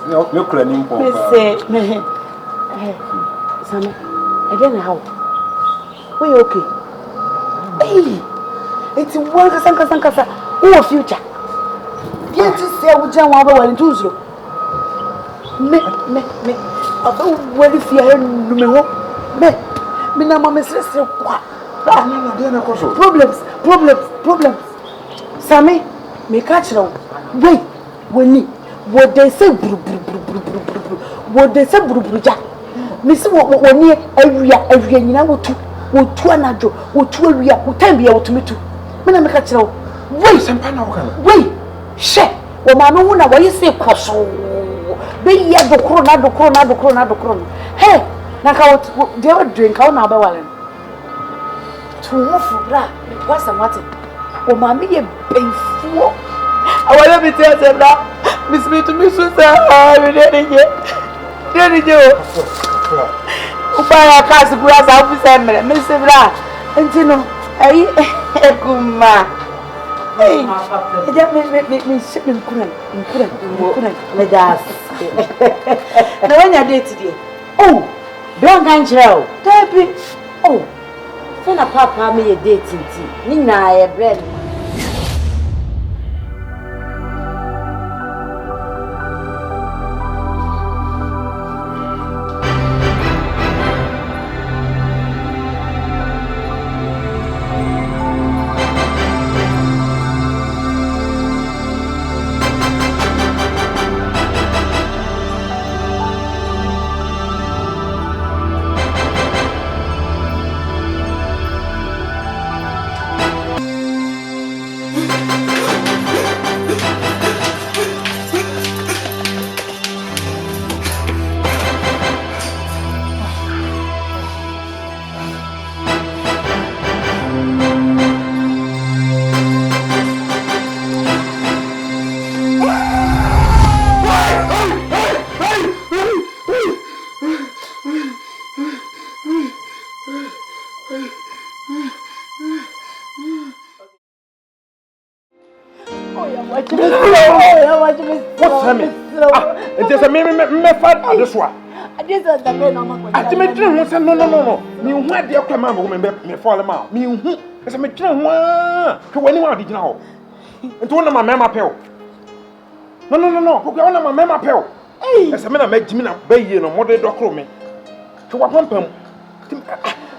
No cleaning for me say, me. Sammy, again, how? We okay? Hey, it's one Casancasa, who future. Yet to say, we jam over and do so. Me, about what if you had no me, no, mamma says, what? Problems. Sammy, me catch now. Wait, what they say, what they say, Miss, what near every year, you know, to another, what to a real, what time be able to meet to. When I catch now, wait, some panel, wait, share. Well, my own, what you say, cross. Be ye the corona. Hey, now they would drink out now by one. To move for that, what's the matter? Oh, mammy, a painful. I want to tell them now, Miss Me to Miss Susan, Daddy Joe. Upaya kasi brass out for Miss Bra, and you know, a kuma. Hey, that make me shipment couldn't, let us. No one I did today. Oh, don't ganjel, Debbie. Oh, send a papa me a dating tea. Nina, a bread. What's happening? It is a method of this one. This is the man I didn't say no. Me went the command woman me fall out. Me who is a matron to anyone did now. And one of my mamma pill. No. Who got on my mamma pill? As a man I met Jimmy Bay in a modern doctor me. To what pump him?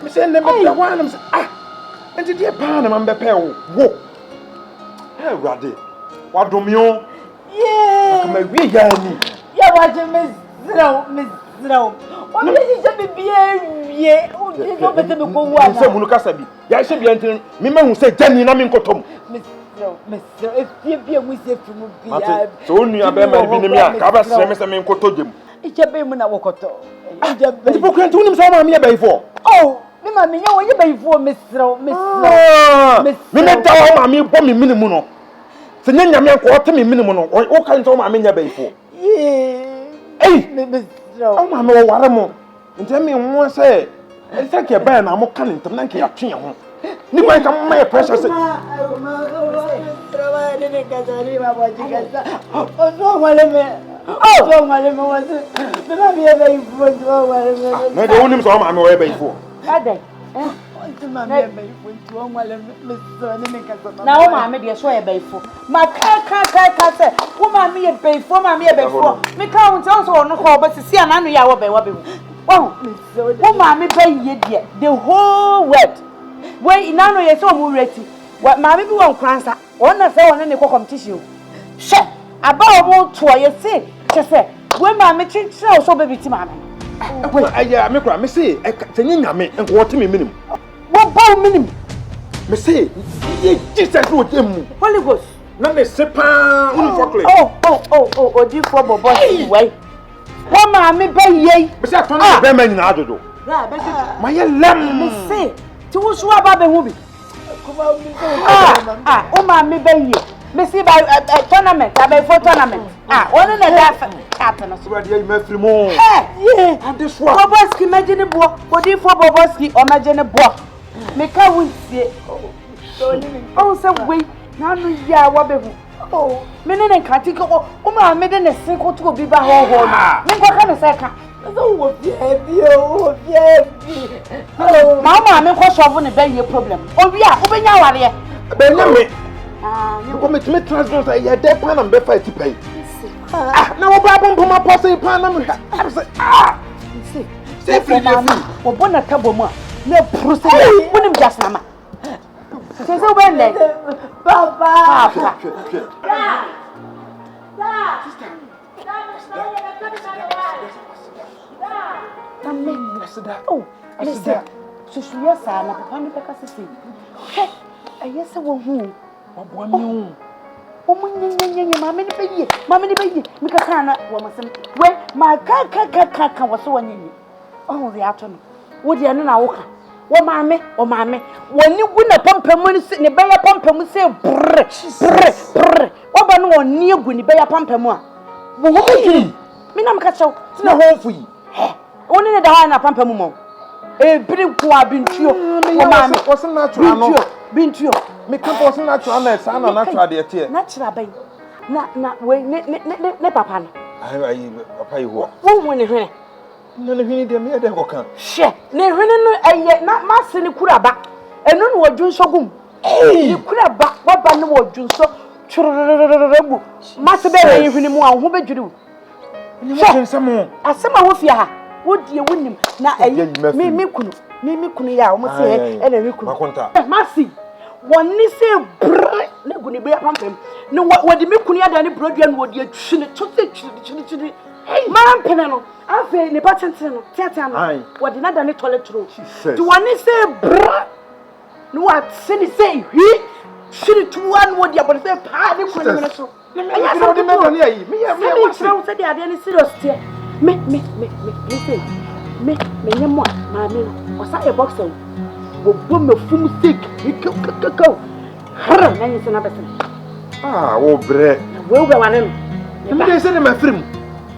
Me send them the one and to dear Pan and the pill. Whoa. Hey, Raddy. What do you? Yeah, what you miss? No. What did you be? Yeah, oh, you know better to go one. Some look at me. I should be entering. Mima who said, Jenny, Namin Cotom. Mr. If you be a wizard from so only a bear may be near Cabas, Mr. Cotojim. It's a baby, I walk out. The book can't do him some here before. Oh, Mamma, you know, you pay for Miss. Mimma, tell me, bomb me minimum. So then you quarter me minimum or all kinds of my miniature before. Hey, oh, Mamma, what more? And tell me one say, it's like a band, I'm coming to make a chin. You might come my precious. Oh, my name was the Mammy a very good. No, the only time I'm away before. Now, Mamma, dear, swear before. My car said, woman, me a bay for Mammy before. Me count also on the call, but to see an annual hour by Wabby. Oh, Mammy, pay yet, the whole word. Wait, now you're so ready. What Mammy won't crancer, one of them in the competition. Shut about more to you say, just say, when Mammy change so baby to Mammy. I make me say, I can't me and what me minimum. What about minimum? Me say, Jesus would him. Holy Ghost. Not a sepa. Oh, do you for boy way? What Mammy pay ye? But I found a man in Ado. My lamb say, to swap up a movie. Oh, Mammy pay ye. Missy by a tournament, I buy for tournament. One in a laugh captain. You met more. Yeah, and this one. Boboski, imagine a book. What do you for Boboski or imagine a book? Make a win. Oh, so wait. Now, yeah, what Oh, menen katiko o ma meden ne sin ko to bi ba ho ho. Men ko ka ne se ka. So wo bi o bi. Oh, mama men ko solve ne be ye problem. Obi a wo benya ware. Benya me. You go me transfer ya dey pan am be fight pay. Na wo ba bom ma pose pan am hwa. I say say free dey free. Wo bona tabo mu a na process wonim just na ma. Say so when then Papa. Oh, listen. So you say na papa me peka sisi. Hey, ayese wo hu. Obo mi hu. Omo nyenyenyenye mama ni beye. Mama ni beye. Me kaka na wo masem. We ma kaka wo so wanyenye. Oh, the ato no. Wo dia no na wo ka. Wo maame, woni gu na pampamu ni ne beye pampamu se brr. Wo ba no woni gu ni beye pampamu a. Wo ho bedwiri. Me na me ka chew. Na ho fu yi. Woni ne da ha na pampamu mo. Biri ku abintuo. Wo maame, wo se natural no. Bintuo. Me kan wo se natural na sa na natural de tie. Natural bay. Na we ne papa no. Ai papa yi ho. Wo hu ne hwene. Na ne hwene de me de ko kan. Hye, ne hwene no eye na mase ne kuraba. Eno no wadwunso gum. Ne kuraba, waba ne wadwunso twrrrrbu. Mase be yen hwene mu a ho bedwiri wo. Ni mo twensam. Asema wo fia ha. Wo die wonim na eye me kunu ya o mo se e na me kunu. Makonta. Mase woni se brr ne gu ne be pampam. Ne wodi me kunu ya da ne brodua no wodi atwi ne twiri. Man penano, afe ne patente no, tiata no. Wodi na da ne toilet roll. Do one say bra. No what say say hwi. Shiri tuwan wodi abon say pa ne kunu ne so. Ya so de me no ayi. Me what say dey ade ne serious tie. Me say. Me nyemo ma me no. Osa e boxer. Wo bo me fum stick. Ikau. Har na yin se na besen. Wo bre. We wane no. Me dey say me afrim.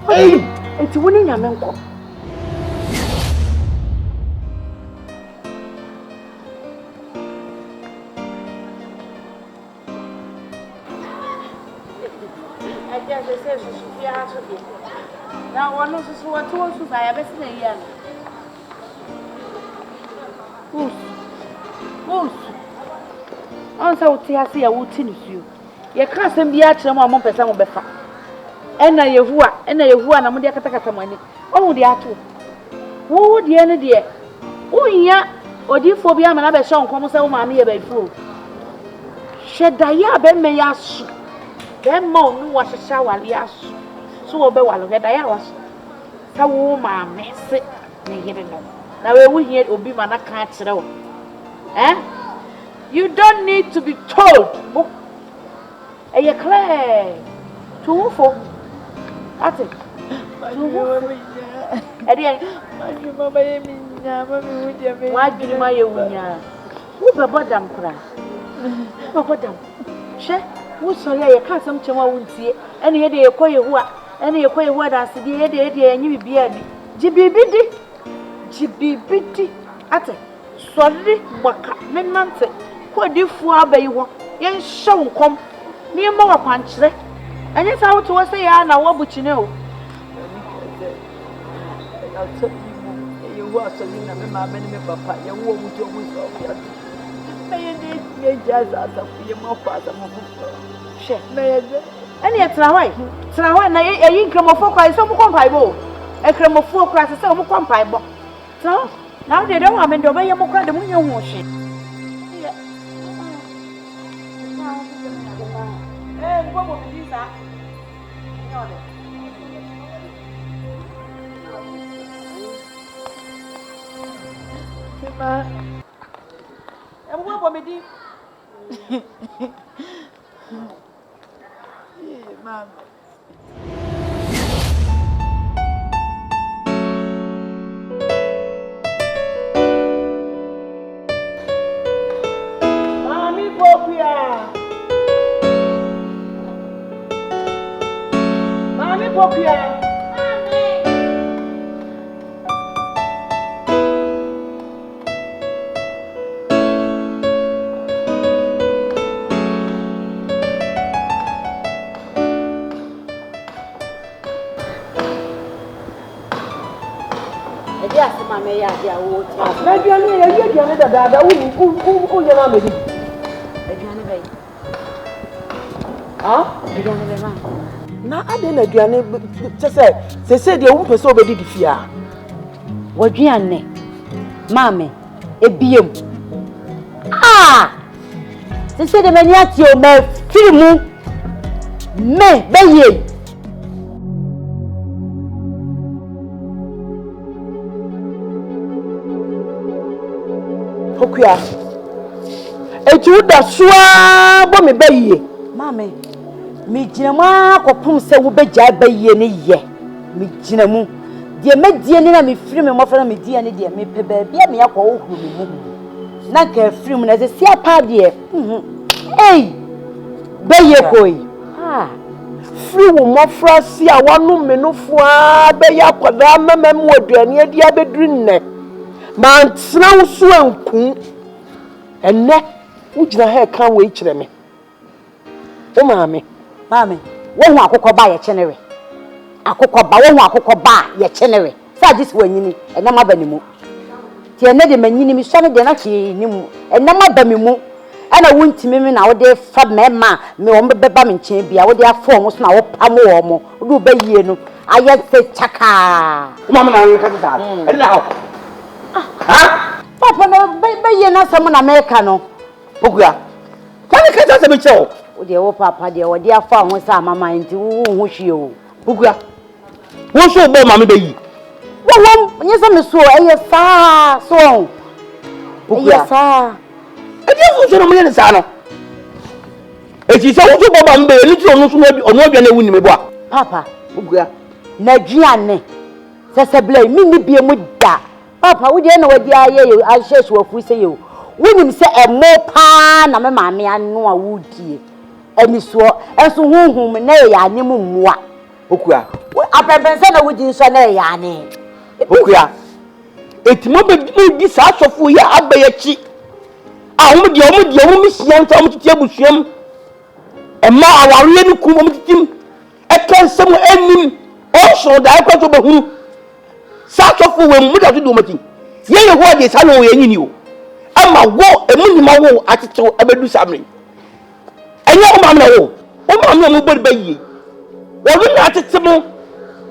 Hey, enti woni nyame nko. Aja se se su ya so bi. Na wono su wa to su sa ya besi na yi ana. Us. Ansa uti ase ya wuti ni suyo. Ye ka asem bi a kire mo amon pesa mo befa. Ena yehua na mo de akatakata mani ohu de ato wo de ne de unya odifo bi amana be hye nkom se wo maame ye ba ifu hweda ya be me ya su be ma onu wa hyehyɛ wale asu so wo be wale hweda ya wasu sa wo maame se ne yire no na we wo hie obi ma na ka kire wo you don't need to be told eye clear to for ate Edian mama ye minya mama wudia me wadwiri ma ye wunya wo babodam kra babodam hwe wo sori ye ka asam chema wuntie ene ye de ye koye hu da ase de ye de enyi bibia di jibibidi ate sori gbaka menante ko difu abayi ho ye hye nkom ne ma wa kwankyere anya sa wo to wo se ya na wo buchine o you was so in my mamma and my papa, you won't do with may you just as a few more father. And yet, Traway, a income of 4 cries, some compaibo, a crumb of 4 cries, some compaibo. So now they don't have to obey your cry the moon you're washing. And what will be that? Ma, I'm going to be Mom. Mommy Popia. Mommy Popia. mama me ya dia wo ti. Na aduane ya yi aduane dada wo ye na medi. Aduane bɛyi. Aduane bɛyi ma. Na ade na aduane se de wo pese obedi di fia. Waduane. Mama ebiem. Se de mani ati o me firi mu. Me bɛyi. Okuya. Eju da soa bo me bayiye. Mama, me gina mu akopum se wo begya bayiye ne ye. Me gina mu. De me die ne na me firi me mofra na me die ne de me pe ba bia me yakọ ohuru me mu. Na ka firi mu na se sia pa de. Ei! Bayiye koi. Firi wo mofra si a wonu me no foa be yakoda mamam wo aduane adi abedru nne. Man tsena wo so anku. Enne wo gina ha kan we kire me. O maame wo hu akokọ ba ye chenere. Akokọ ba wo hu akokọ ba ye chenere. Sa gisi wanyini ena ma ba ni mu. Ti ene de manyini mi so ne de na hwe ni mu. Ena ma ba mi mu. Ana wuntimi me na wo de fa mema me wo beba me nchen bia wo de afo mo so na wo pam wo mo. Wo do ba yie no aye se chaka. O maame na nka ta. E na ho. Papa no ba yie na sam na America no. Okuya. Kwani ka ta se me che O de wo papa de wo de afo ho sa mama nti wo hu hwe o. Okuya. Wo so bo maame be yi. Wo nyesa me so eye sa so. Okuya sa. Edi fu so no me ne sa no. Eti se wo so bo maame be ni ti onu so onu bia na wu ni me bo a. Papa, Okuya. na duane. Sese blai mi ni bie mu da. Papa, wo de na wadi aye yo ahyesu afu se yo. Wonim se emo pa na me maame anu a wudie. Ani so enso hunhum na ya ane mu mmua. Okuya. Apepense na wudi nso na ya ane. Okuya. Eti mo be di sa asofo ya abayachi. Omo misia nta omo titi abusuam. Emma aware ni kum omo titim. Ekensem enim. Onso da ekwato behuru. Sa asofo we mu da to do mati. Ye ho de sa no ye nyini o. Ama wo emu ma wo atete abedu samre. Enye o ma wo. O ma mo bodi bayi. Wo na atete mo.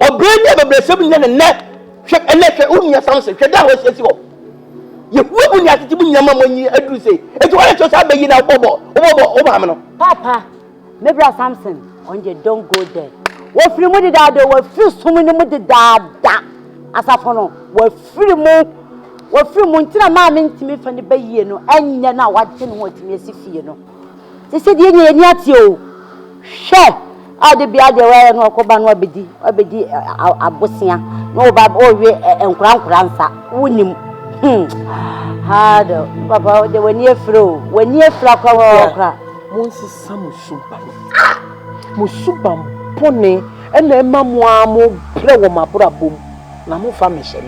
Obrenya beblesem nya ne hwe eneke unya samse hwe da wo sesi wo. Ye wo unya atete mu nyama monyi adu se. Eti wo le sa bayi na bobo. O ma no. Papa, Mebra Samson, onje don't go there. Wo firi mu de da do wo firi sumu ni mu de da. Asafo no wo firi mu ntina ma me ntimi fa ne bayi no anya na wagye no otimi asifie no. Se de ye ni ati o. Hwe ade bia de wa no okoba no abedi abosia no ba o we enkura nsa wonim hado papa de wani afra kwa Monsi samu suban pone ena ema mo amo bre wo mabra bom na mo fa me hye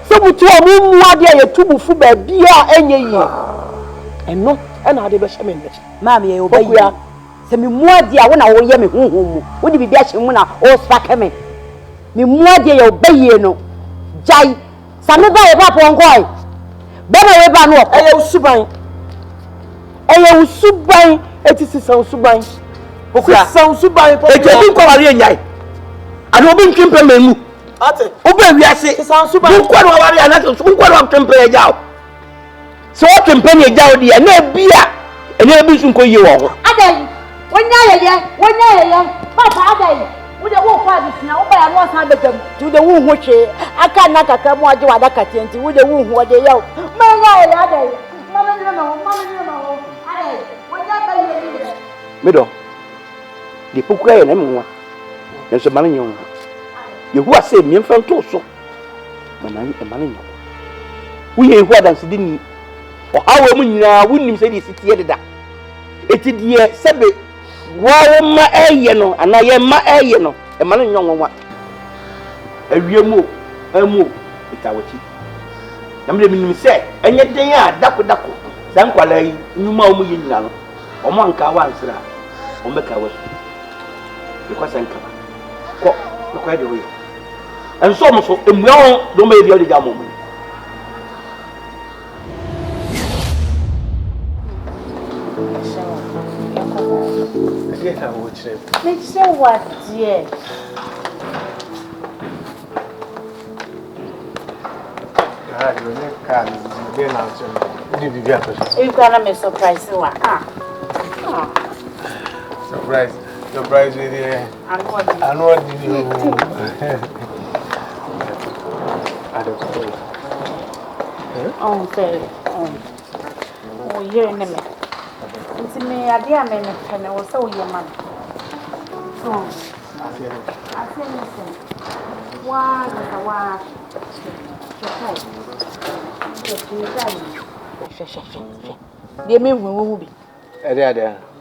so butu amu muade ya tubufu ba bia enye yi eno ena ade be hye me nne maami ye obayi se mi muade a wo na wo ye me honhom mu wo di bibia hye mu na o spa me muade ye obayi no jai same ba ye ba ponkoi ba na we ba no eye usuban eti sisan usuban okuya sisan usuban po eti bi ko wari nyai ani obi ntwempe menu ate obi wiase sisan usuban bu ko no wari anaka so ko no twempe ya jaw so o twempe ne jaw de na bia ene bi sun ko yi wo ho adai wonya ye papa adai wo de wo kwa bisina wo ba ya no san begam tu de wo hu hwe aka na kaka mu age wada katenti wo de wo hu de yaw ma nya ye adai mama ni ma adai wonya ba ye ni medo de pokura ye na menwa na so mane nyon yehu ase mi mfa nto so mane nyon wo ye yehu adanse di ni o hawo mu nyina wonnim se di sitie deda eti die sebe wo ma eye no ana ye ma eye no e mane nyon wonwa awiemu amu itawachi na me minim se enye den a dako dan kwala yi nyuma o mu ye nyina no o mo anka wa ansira o meka wa because anka ko de wo yo en so mo so emu do me bi o de jamo mo I watch it. Make sure what, dear. You gonna be surprised. Surprise with you. I know what did you I don't know. Oh, very. Oh, you're in a minute. It's me, I dear man, and I was so your man. Oh, I feel listen. Why, dear me, will be.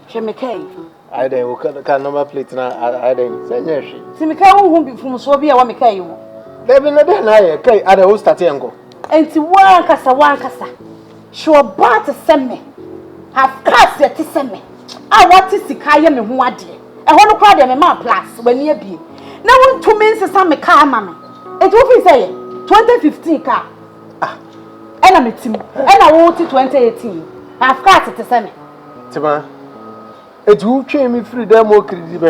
She may carry. I then can number plate now. I then say yes. See me come be from Swabia, I may carry you. There be no then I carry at the host at Yango. And to one cassa. She about to send me. Have cast yet to send me. I want to see Kaya me who are dear. I want to cry them in my place when you be. Now, 2 minutes is some car, mammy. It will be say 2015 car. And I'm a team. And I want it 2018. Have cast it to send me. Tima, it will train me through them more credit.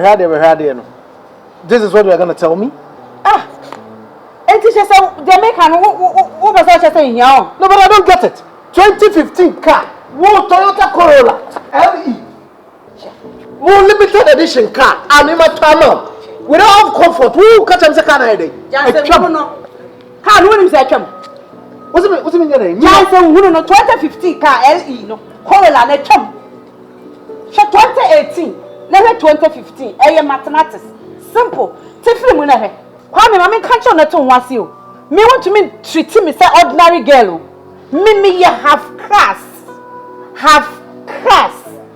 This is what you are going to tell me? And teacher said, Jamaican, what was I saying? No, but I don't get it. 2015 car. More Toyota Corolla LE. More limited edition car. I'm in my tunnel. We don't have comfort. Who catch him second day? No. Can't win him second. What's it mean? Jansen, 2015 car LE, no Corolla, and a chum. 2018, never 2015. Mathematics. Simple. Tiffany Munahe. Kwame, I can't show that once you. Me want to me treat me say ordinary girl. Me you have class.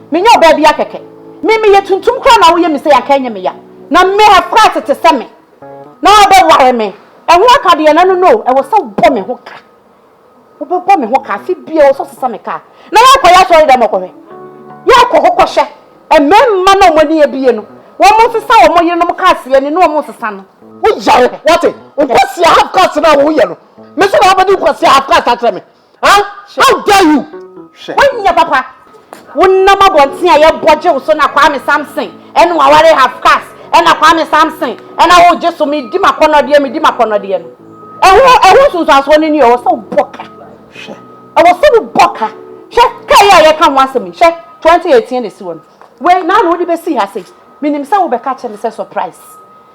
Me no baby akeke. Me ye tuntum kra na wo ye me say akanya me ya. Na me have class to say me. Na obe ware me. E ho aka de na no. E wo so bo me ho ka. Wo bo me ho ka fi bia wo so sesa me ka. Na ya kwa ya sorry dem okohwe. Ya kwa kokoshe. E memma na mo ni ebie no. Wo mo sesa wo mo ye no mo ka ase ni no mo sesa no. Wo jare what it? Nkwasi half class na wo ye no. Me so na abadi nkwasi half class atre me. Huh? How dare you? When your papa won number one thing I budget so na Kwame Samson and we already have cast and na Kwame Samson and I will just so me di makono de me di makono de no e so as one ni o so boka she I was so boka she kai ya kan wan me she 2018 this one we now no dey be see her say me nim say we be catch me say surprise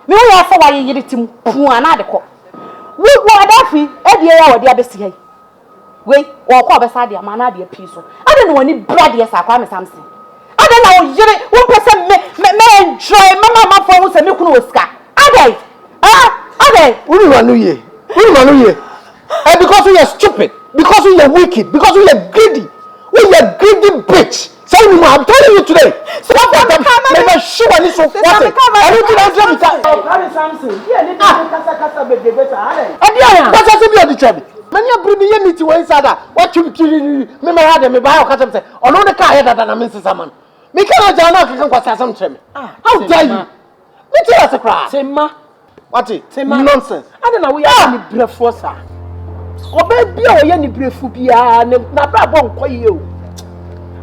me we ya say wa yiri tim pu ana de ko we adafi e de ya we de be see we or call beside your man, I be a piece. I don't know any blood, yes, I call something. I don't know, you 1% may enjoy mamma phones and milk no scar. Are they? We run you. And because we are stupid, because we are wicked, because we are greedy, bitch. So I'm telling you today. So what never show any so what? I don't think I'm something. Yeah, kasa baby better. What's that be on the trouble? Many a bring me meeting one inside that. What you me had me buy or catch them say. On the car head than a Mrs. Salmon. Me cannot can quite some trim. How dare you? Me tell us a cry. Say ma. What it? Say ma. Nonsense. I don't know we are any breakfast. Oh baby, oh any breakfast be na bra bon kwa you.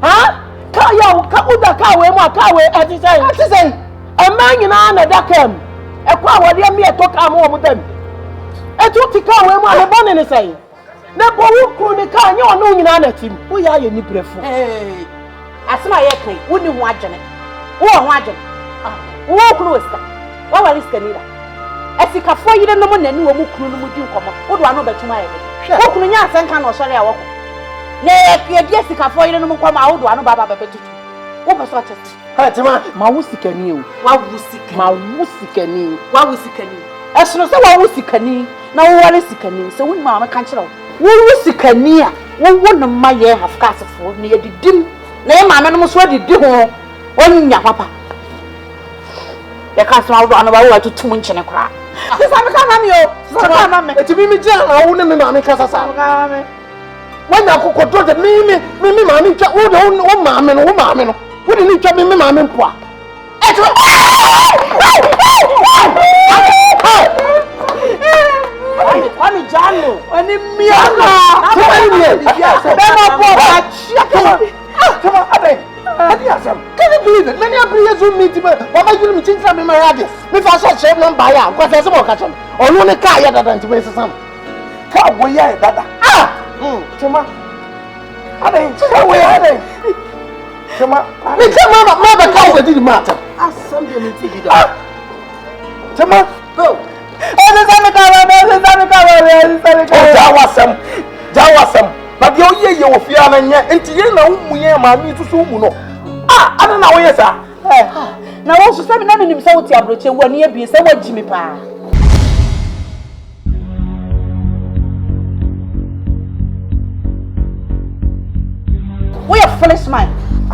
Huh? Ka uda ka we mo ka we ati say. A man in na da kam. E kwa wode me e to ka mo dem. Etu ti ka we mo ale bon ni say. Na bo wo kru ni ka anya ono nyina na tim. Wo ya ye ni brefu. Asema ye kan, wo ni ho agene. Wo ho agene. Wo kru weska. Wo wa riska ni da. Esika fo yire no mo nani wo mu kru no mu di nkomo. Wo do ano betuma ye be. Wo kru nya asenka na osore a wo ko. Na ye die sika fo yire no mu kwama wo do ano baba betutu. Wo be so chese. Ha tema ma wo sikani o. Wa wo sikani. Ma wo sikani. Wa wo sikani. Esono se wa wo sikani na wo wale sikani. Se wo ma kan kire wo. Wo sikani a wo no ma ye have cast fo na ye didim. Na ye ma me no so didi ho. Wonya papa. Ya ka so wo ano ba wo atutum nchene kra. Sisa me ka na me o. Sisa ka na me. Eti mi je na wo ne me ma me kasa sa. Ka me. Wanya kokoto de mi ma me twa wo ma me no. Wo de ni twa mi ma me mpoa. Eto. Kwani jano. Oni miana. Tuma ni. Be no bo ba chia. Tuma ade. Can you believe it? Many of years who meet him, what are you meeting from my radio? Me for such a number, because there's more catching. Or no car yet than to make some. Car way, that. Chuma. I didn't tell you where I did. Chuma. Me tell mother car that didn't matter. Ask somebody to be Chuma. Go. Jawasam. But the only year of fear and yet, and you know, we are my me to Sumuno. I don't know, yes, sir. Now, also, 7 minutes out your brochure 1 year be so what Jimmy Pa. We are foolish man.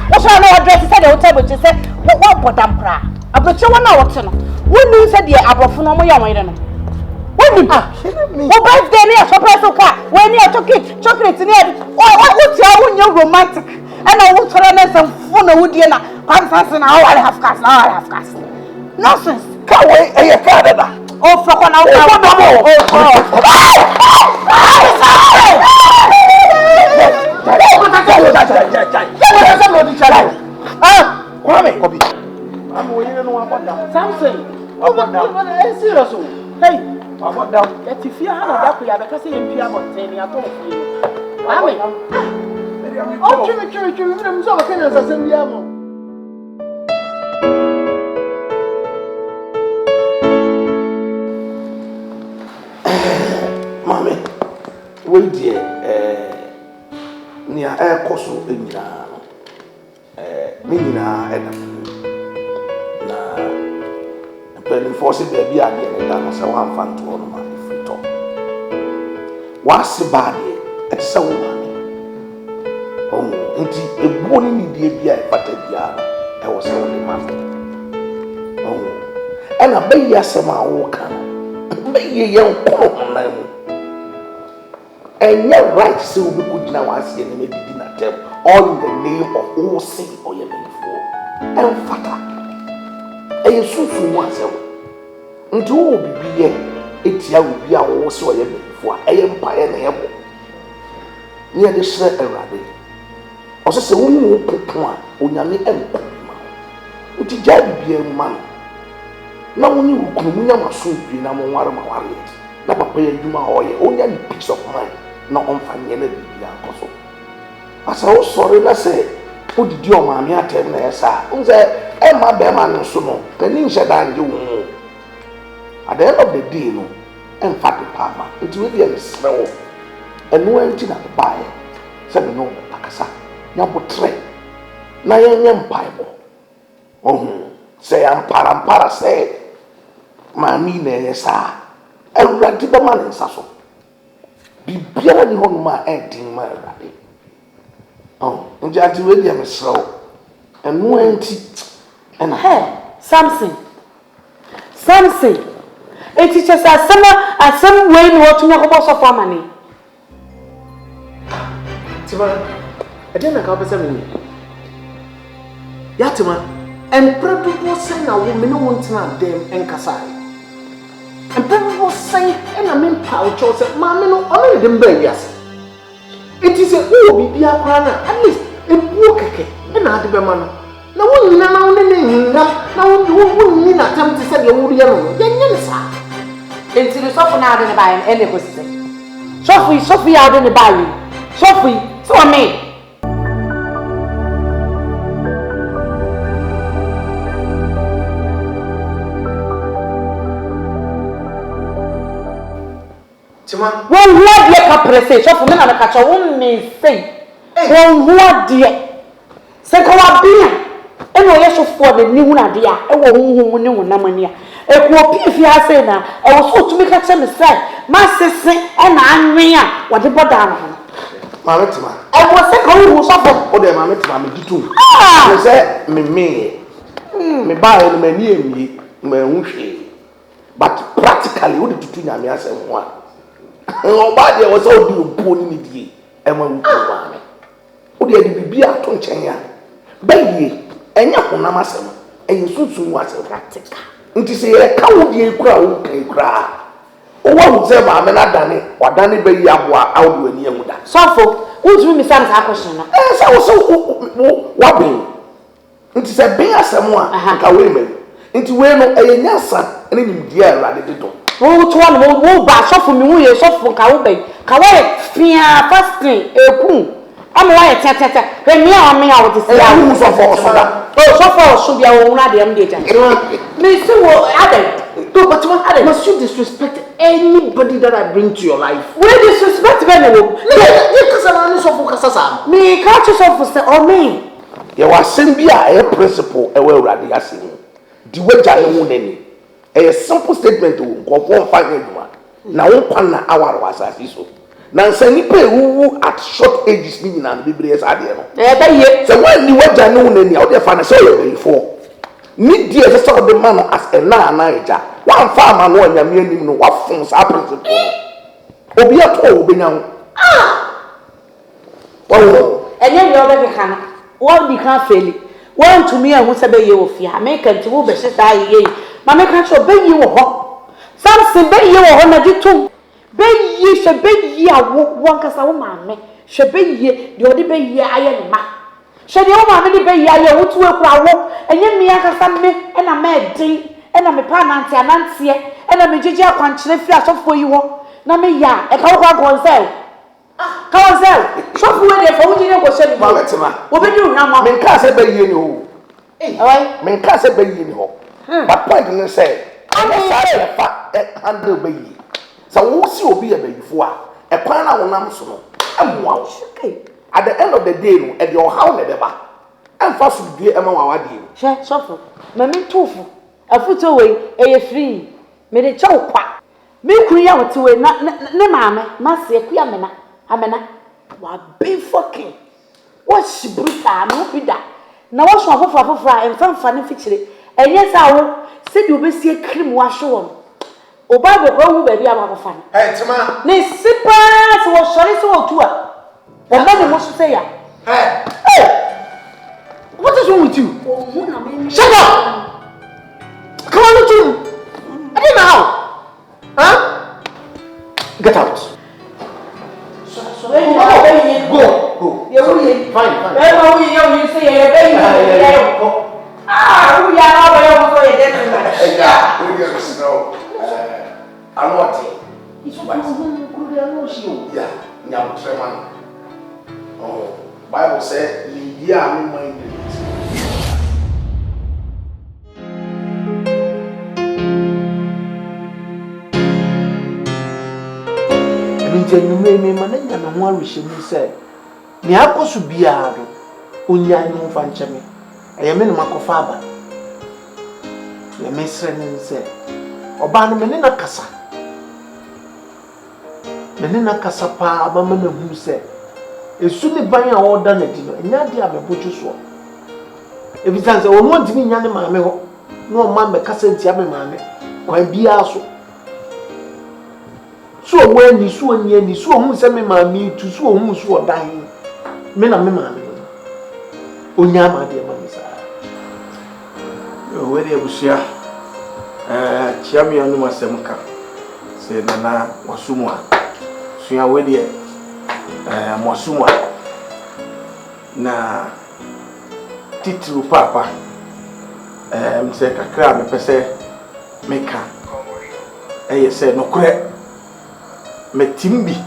What shall I know address said the hotel, but you said, what but I'm cry. A brochure 1 hour. When you said the Abrafuno, I don't know. When you birthday near surprise car, when you took it, chocolate in it, what's your romantic? And I will tell them some fun of dinner. Constance, and now I have cast, Nonsense. Can't wait, and your father. Oh, for 1 hour. I'm waiting on one about Something. serious. Hey, About that. if you have a back, you have a cassie and Pia about 10 years old. Oh, Jimmy, I'm so kind of a senior. Mommy, wait dear, near air coso in Mina, penny forcing baby again, and so I'm fun to honor my free talk. What's the body? It's so money. Oh, indeed, a bone in the beer, but a yard. I was only man. Oh, and a baby as a man walk. Baby, young woman. And you're right, so we could now ask you maybe dinner tell all in the name of all sin or your name for. And fatter. And soon once until will be here, it's ya will be our also a before I am pie and able. Near the shirt and rabbit. Also, say, woman will put one on your name and put him out. Would you just be a man? Now, when you come, you must soon be number one of my warriors. Never pay you my oil, only a piece of mind, not on finding Uncle. As I was sorry, let's say, who did your mammy tell me, sir? Who said, Emma Beman, so no, the ninja than you. At the end of the day, no, and fatty papa, it will be a smell. And no empty at the buyer, said no, Takasa, Yabu tray. Nayan Bible. Oh, say I'm parampara, say, Mammy, sir. And ranted the man in Sasso. Be beyond on my ending, my rabbit. Oh, and Jackie William is slow. And no empty. And Hey, Samson. It is just as some way not to know about so money. Tima, I didn't know how to say me. Yatima, and people saying a woman who wants to them and Kasai. And people say, and I mean, pouch or say, Mamma, no, I didn't bear yes. It is a oh, be a crana, at least a book, and I had the man. Now, we now need a time to say the old yellow. Yes, Into the sofa now in the buy and it was say. Sophie out in the buy. Sophie, so I mean. Tima, One who had your capacity, so for me, I'm a catcher, one may say. One who had dear. Second, and we also for the new idea, and who knew Namania. A copy if you have said now, I was so to make a semi say, my sister and I'm here. What about down? Mamatima, I was second who suffered. oh, the Mamatima, me too. I said, me buy me near me, but practically, what did you think? I mean, I said, one. Nobody was all do pony me, and one woman. What did you be at Tonchania? Baby, and your Namasam, and you soon was a practical. Nti say e ka wo die kura wo kan kura o wo say ma me na dane wadane ba yi aboa awdo ani amuda Sofo, who do me some question? say wo so wa ben nti se ben asem a ka we me nti we no enyasa ene nimdi a Awurade dedo wo to one wo ba sofo mi wo ye sofo ka wo ben ka wo fia fasting eku am wa ye tete we mi a me a wo te se ya wo sofo so da o sofo so bia wo na de am de ja me see wo ade no, but what must you disrespect anybody that I bring to your life? We disrespect me no. You kasana so for kasasa. Me catch yourself for say or me. You was saying be a principle e we Awurade asem. Di waja ne hu nani. A simple statement o go find eduma. Na won kwan na awar wasasi so. Na nsa nipa ewu at short ages ni na bebre ade no. Be ye. So when ni waja ne hu nani, o dey fa na say you before. Ni die se so the man as a na eja. One farmer no anyame anim no wafon sa principle no. Obi ato obenya ho. Wo enye ye obe ka na. Wo di kan feli. Won to me ehun se be ye wo fia. Me kan ti wo be se ta ye. Ma me kan so be ye wo ho. Samson be ye wo ho na ditum. Be ye she be ye awo won kasa wo ma me. She be ye de odi be ye aye ne ma. She de wo ma me de be ye aye wo tu ekura wo. Enye me akasa me na me din. Ena me pa nantie ena me jeje akwankyere fi asofo yi ho na me ya e ka wo kwa gonzel sofo we de fa wo jine ko se ni wo be di unama me nka se be yi ni ho me nka se be yi ni ho but point ni say I fa handle be yi so wo si obi e be yi fo a e kwan na wo nam so no amwa wo at the end of the day no e de o how na be ba emfa so due e ma wa wade she sofo me tofu afuto we eye free me de chew kwa me kuru ya wote we na ne maame mase ku ya mena amena wa be fucking what shibruta no bida na wo so afofo a emfa ne fichire enye sa wo se de obesi ekrim wa hwe won o bible ko hu ba bi abakofa hey tima ne sipa so wo sori so otu a o ma ne mo so say ya hey what is wrong with you shut up. Come on, Jim. I don't know how. Huh? Get out. Go. Fine. You say we are not going to I'm not. Yeah, oh, Bible said, Lydia, I'm minded. Me mananya na ho arehye say me akoso bia do onya ni mfa nche me eye me no makofa aba ye mesre ni say oba no me na kasa pa aba me na hu say esu ni ban a oda na di no enya dia me boju so ebitan say wonu ntimi nya ne maame ho no o ma me kasa ntia me maame kwa bia so so when ni so ni so hu se me maami tu so hu so odan me na me maami onya ma de ma mi sa we de busia chiami anu masem ka se na wasumwa suya we de mosumwa na titru papa mse kakra me pese meka se no kure metimbi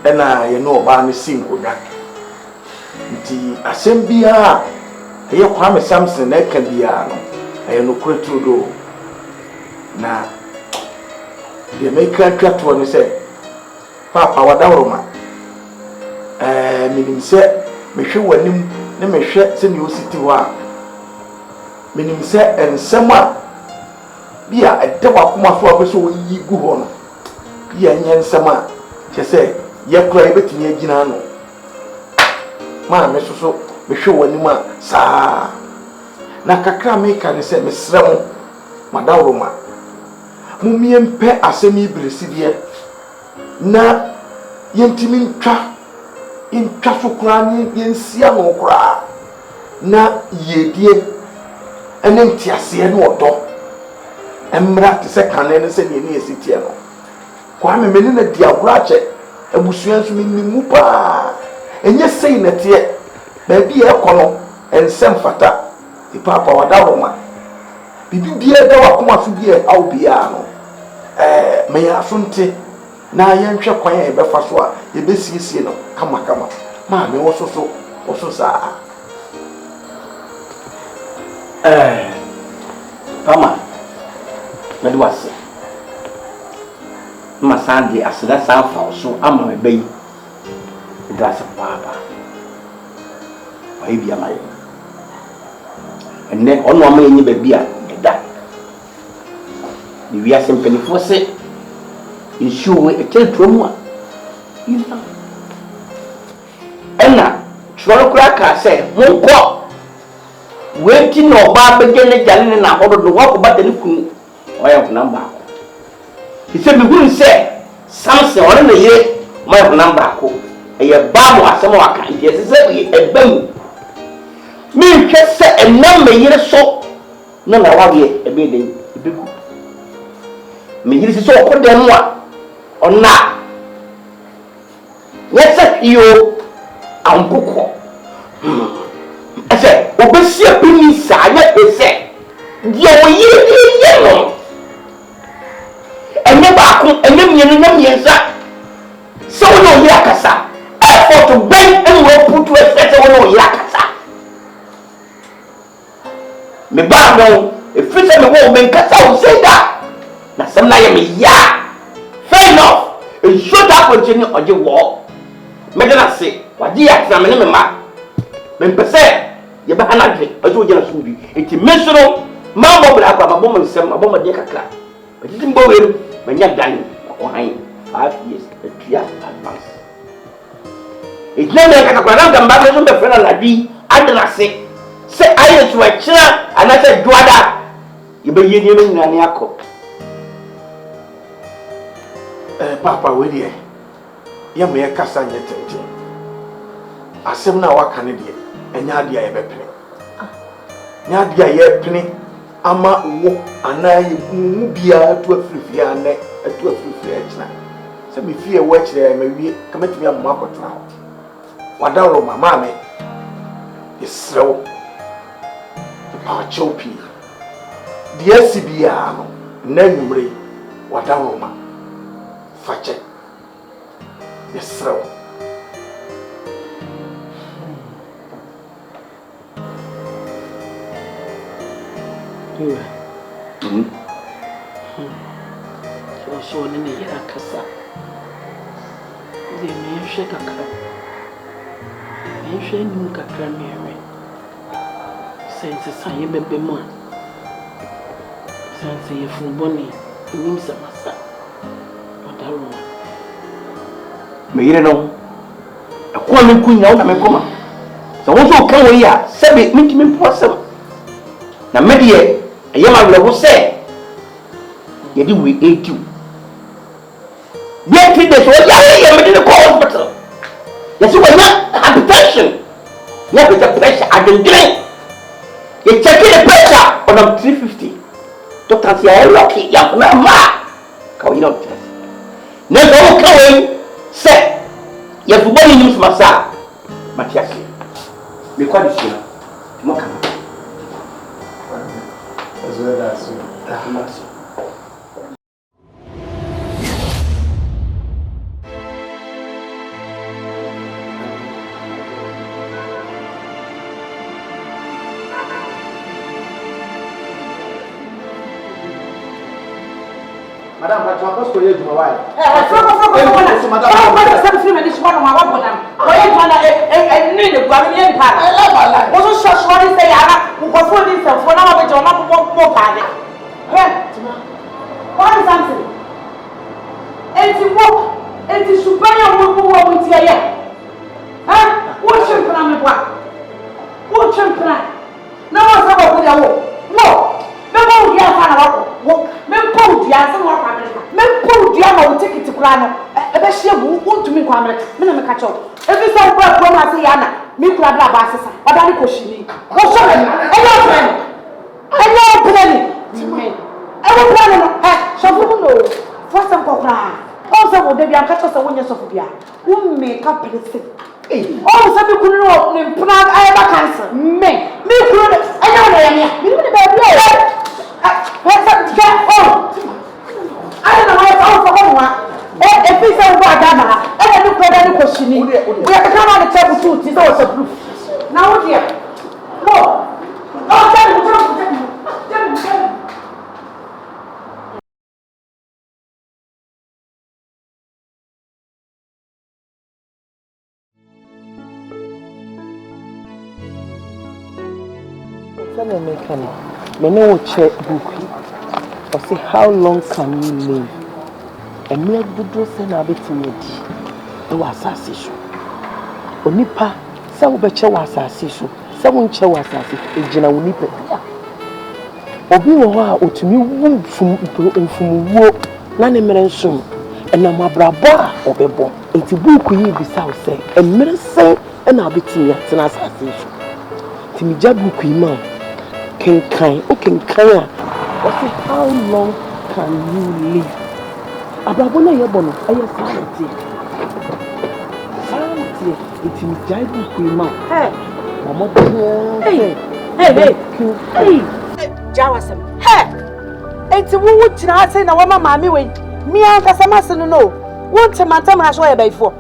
ena ye no ba ne sinkonya nti asem bia ye Kwame Samson na ka bia no ye no kretrudo na ye meka twato ne se papa wadawroma minim se mehwe wanim ne mehwe se ne ositi ho a minim se ensem a bia edewa kuma so abeso yi gu ho no ya nyensama che se ye kura ebetimi agina no ma me soso me hwe wani ma saa na kakra me ka ne se me srem madawroma mu miempe asemi breside na yentimi ntwa so kura ni yensia no kura na yedie ene ntiase ne odo emra te se kanne ne se ne esitie no Kwame meni na diabrache abusua nso minimu pa enye sei na te ba bi e kono ensem fata Papa wadawoma. Bibi bia da wakoma so bia aw bia no. Me ya sonte na yɛnhwɛ kwan a yɛbɛfa so a yɛbɛsiesie no kama. Ma me wo so saa. Pama. Mede wase. Ma sande aseda san fa so ama me bayi. Idasa papa. Wai bia mai. Enne ono ama yenye ba bia da. Ni wiase mpanifo se nsuo eteltro mu a. Ina. Enna tworo kura ka se monko. Wenti no ba begene jale na hodo do wa ko ba de kunu. Oya ko namba ko. Ise bi gun se Samson ore na ye mo ya ko namba ko. Eye ba mo asem wa kan tie se ebam. Mi hwe se enam me yire so na na wa ye ebe den ebeku. Me yire so ko de no a ona yesa iyo ankoko. Ase obesi apini sa ya pese die wo ye no enye ba ko enye mienu na miensa so no ya kasa effort ben and we put to effect wo no ya kasa me ba no if it me wo men kasa wo say that na sem na ye me ya fair enough e should have continue oje wo me de na say waji ya tena me ma me pese ye ba na dwe ojo je na so bi enti mesoro ma bo bra kwa ma bo mo sem ma bo ma de kakra enti mbo we manya dan o han 5 years a advance it's not like a grand ba so be fera la bi adna se aye so a kira ana se duada ye be ye ni me nyane akọ Papa we de ye me kasa nye tete asem na waka ne de enya de ye bepene nya de ye pene ama wo anaye mu bia to afirifia ne atu afirifia kina se me fie wo kire me wie kamatimi amma akotena ho wadawro mama me isrew pa chopi dia sibia no na nwumre wadawro ma fache isrew So ne yira kasa. Ze me hwe kakra. Me hwe nim kakra me hwe. Sense san ye bebe mu. Sense ye funboni, nim samasa. Odaru. Me yire no. Akwa me kunya na me koma. So wo so kan we ya, sebe mitimi posem. Na me de ayama wle wo se. Ye di we 80. Bien fit this way, yeah, me didn't call hospital. Yes, you were not hypertension. You have the pressure, I didn't drink. You check the pressure on them 350. Doctor say, I'm lucky, young man. Come, you know, test. Never will come say, you have money news, my son. But yes, we call this year. Tomorrow. as well as you. Madam, but you are supposed to hear Juma why? Minimum the baby. I don't know how to go. If it's a Wadama, and I look at the question, we have to come on the table too. It's also proof. Now, dear. No. Oh, tell me. Or say, how long can you live? And me good say na betimi di. E wa asase so. Onipa se wo beche wa asase so. Se wo nche wa asase ejina wo nipa bia. Obi wo ho a otumi wu mfumuwo na ne mere nsom. Enam abrabo a obebo. Enti buku yi bisa wo se, emere se na betimi atena asase so. Ti mi ja buku yi ma. Kenkan, o kenkan a. What say, how long can you live? Abrabona yebono, aye sanity. Sanity, it's in Bible Queen. Hey, Mama, hey, Jawasem. Hey, it's a wood to not say, no, Mammy, wait. Me and Casamas, no. Won't a matter much way before.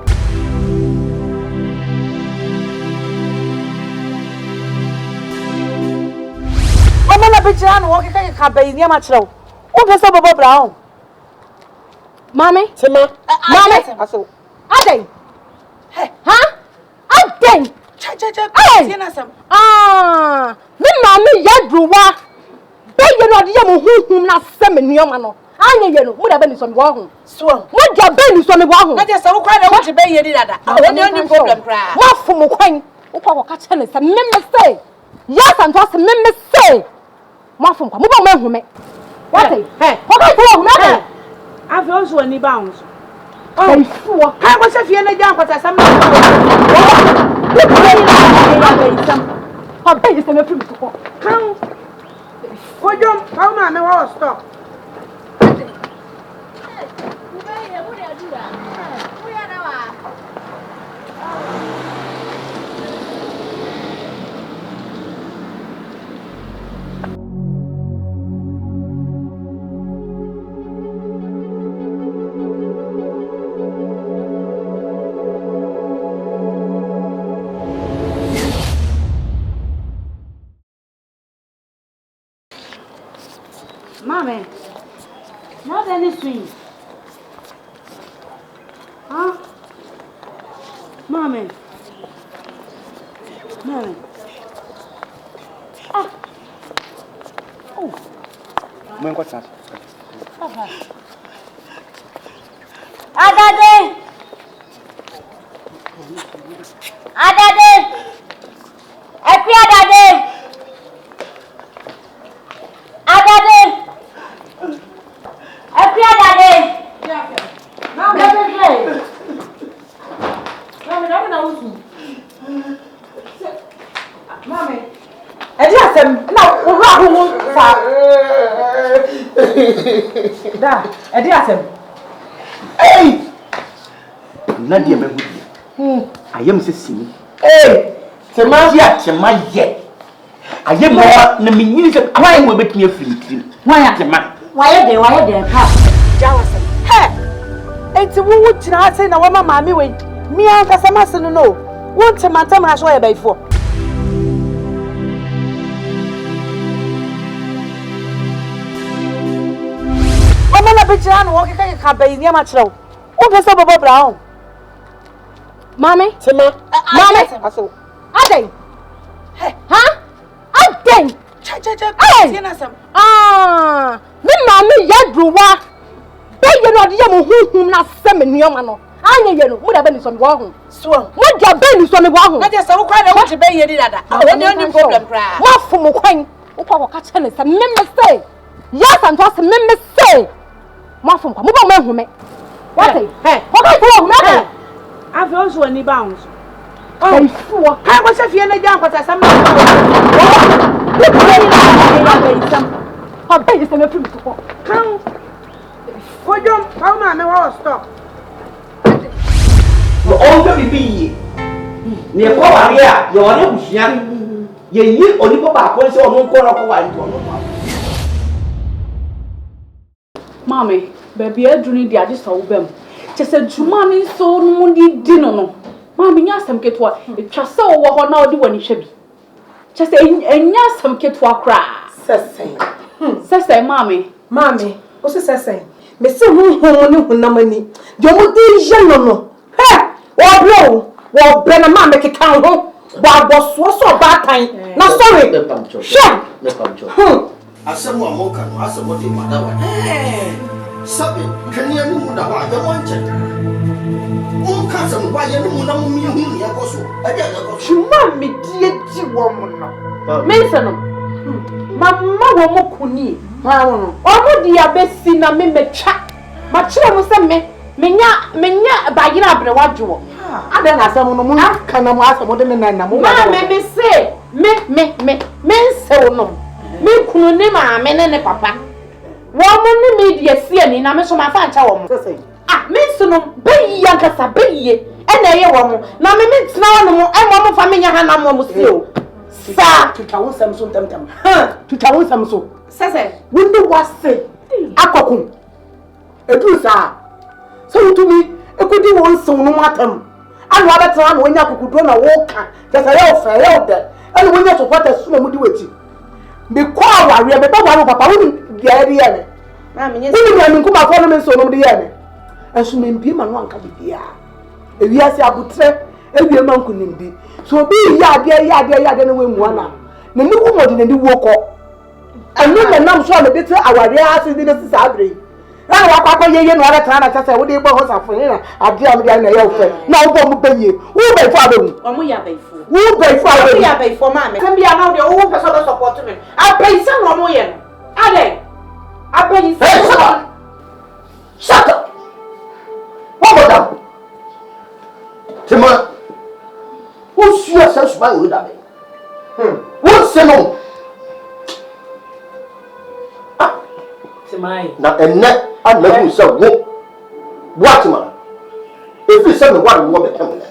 Pigeon walking a cabin near my throat. What was up above brown? Mammy, Mammy, I saw. Are they? Huh? Are they? Ah, me mammy, yet drew what? They are not young whom not seven young. I know would have been some wrong. So, what your baby is on the wrong? I just so quite a watch a baby. I don't know problem. What from a queen? What catch and it's a member say. Yes, and what's a member say? Mafum, come on, me. What? Hey, what? I've also any bounds. Oh, I was a feeling down, but some. I'll bet you some of you. Come. What don't come on, no, I'll stop. Mommy, not any swing. Huh? Mommy. Ah. Oh. What's that? Adade. Hey! Nadia, my good. I am Sissy. Hey! Semagia, Semagia. I am more than the means of crying will make me a free. Why are they? Jawasem. Hey! It's a wood to not say, no, Mammy, wait. Me and Casamas, no. Won't a matter much way before. Pigeon walking a cabin near my throat. What was up above brown? Mammy, Mammy, I saw. Are they? Huh? Are they? Ah, me mammy, yet drew what? They are not young whom not seven young. I know would have been some wrong. So, what your baby is on the wrong? I just so quite a watch a baby. I don't know problem. What from a queen? What catch and it's a member say. Yes, and what's a member say. Mafum, come on, me. What? Hey, what I I've also any bounds. Oh, I was a feeling down, but I some. I'll bet you some of you. Come. What don't come on, no, I'll stop. The older be near Power, you're young. Ye onipa ba ko se onu ko ro ko wa nto no. Mami, baby aduni di ade so wo bam. Chese djuma ni so no mu di no. Mami nya asem ketwa, etwa se wo ho na odi wani hwe bi. Chese enya asem ketwa kra. Sese mami. Mami, o se sese. Me se hu ni hunamani. De mo di je no. He, wo bro, wo be na mami ke kan ho. Wa boso so ba tan. Na sorry. Sure. Asemu amoka no asemu de madawa. Sabe, kania ni muda wa ya wanche. Kasa mo wa ya ni muda mo mi hu ya koso. Adia ya koso. Chuma me die ti wo mo no. Me se no. Mama wo mo kuni. Ha no. O mo di abesi na me metwa. Ma kire mo se menya bayira abre wadwo. Ada na asemu no mo kana mo asemu de me na mo. Ma me se me se wo no. Me kunu ne maame ne papa wo mo ne media sie ni na me so ma fa ncha wo mo me so no beyi ankasa beyi na ye wo mo na me tina wo no mo mo mo fa me nya ha na mo sie o sa tutawo sam so tamtam tutawo sam so sese wundi wase akokun edu sa so wutumi ekudi won so no matam anu abetara na wonya kokudo na wo ka tesa ye ofa ye ode anu wonya support so na mudi wati me kwa wari me ba wari papa woni biari ene na me nyese woni me nkuma fo no me so no de ene enso me mbie ma no anka bibia ewiase abutre ewie ma nkunim bi so bi ya ade na we muana na ni wo modi na ni wo ko anu me nam so me de te awari ase de sisa abre na wa kwa yeye no ara tan na chase wo de gbo ho safo ni na ade am de na ye ofe na wo bo mu beye wo be fo abehu Omo ya be fu. Wo be fo abehu Ya be fu ma me. Kan bia na de wo person do support me. Abai se no mo ye no. Ade. Abai se. Shut up. What about that? Tema. Who's your sense by with that? What's the no? Timai. Na enne anahu se wo. What man? If you say me what wo be tem.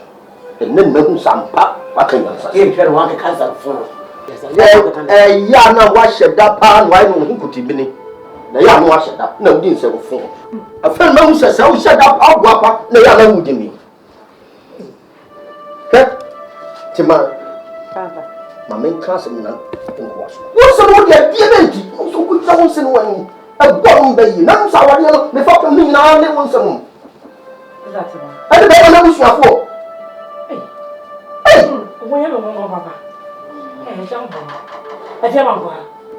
Enne nahu sampa wakanya sa. Ye hwe no cancer fun. Ya na wa sheda pa no ai no hu kutibini. Na ya no wa sheda na udi nse fun. Afa na hu se wo sheda pa gwa pa na ya na hu dimi. Ke tima Papa. Mama class na nkwa so. Wo se mo de bia na ndi. So ku ta won se no wani. Agbo mba yi na nsa wari no me fa ko mi na ne won se mo. Exactly. Ade be na bu suafo. Oye no mo papa. Jambo. Jambo.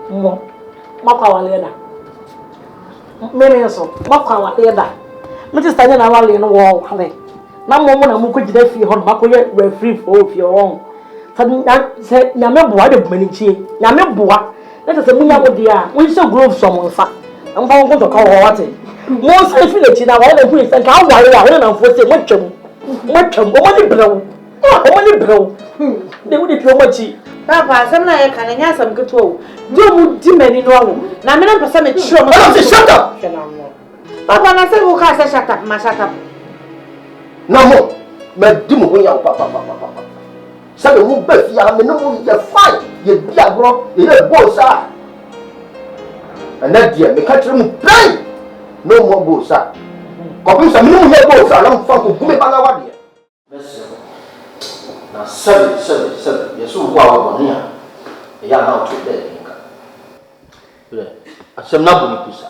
Mo. Makwa wale da. Mere so, makwa wale da. Mti stanya na wale no wo wale. Na mo na mo ko gida fi ho ma ko ye referee for fi ho. Se nyame boa de bumanichie. Nyame boa. Na se munya mo dia, wo se glove so mo nfa. Amfa wo ko to ka wo wate. Mo se fi le chi na wo na hu se ka wale ya wo na fo se mo twam. Mo twam, mo ni brew. Mo ni brew. De wo de twa mo chi. Papa, some na ka na nya sam keto o. Do mu di mani no awo. Na me na pesa me chiro mo. Shut up. Papa na say wo ka say shut up, ma shut up. Na mo me di mo ya papa. Sabe wo ba fi ya me no mo ye fine. Ye bi agro, ye bossa. Ana dia me ka tire mu plan. No mo bossa. Ko bi sa me no mo ye bossa, na mo fa ko gume ba na wa dia. Na sabe yesu wa wa ni ya ya na to de nka bele asem na bu ni kusa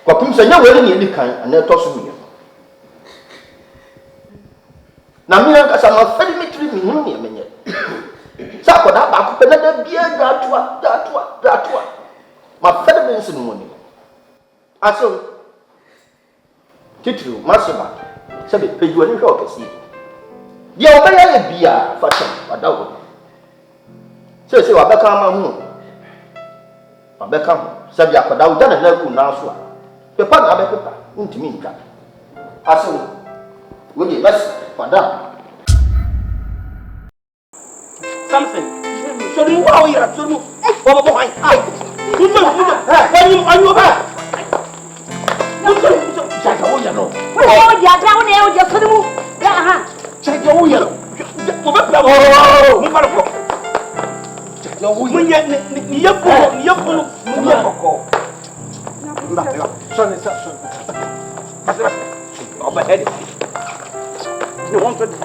kwa pimsa nya wele ni kan ana to so mu na mi na kasa ma fadi mitri mi hu ni menye sa ko da ba ko pe na da bia gatua ma fadi ben sin mu ni aso titru maseba sabe pejuani ni ko kasi dia obaya le bia fata adawo se wa beka ma hu abeka hu se bia koda wo dana na ku na so a pepa na abeka ntimi nta aso wo di bas fada Something. So you wow here, so you baba boy. Ai. Anyu ba. Jaga wo ya no. Wo dia da wo ne o je so mu. Ya ha. Jaga wo ya no. Mo ba pra wo. Mo fara ko. No we. Mun ya ni ya funu. Mun ya koko. Mba. Son. Oba head. You want to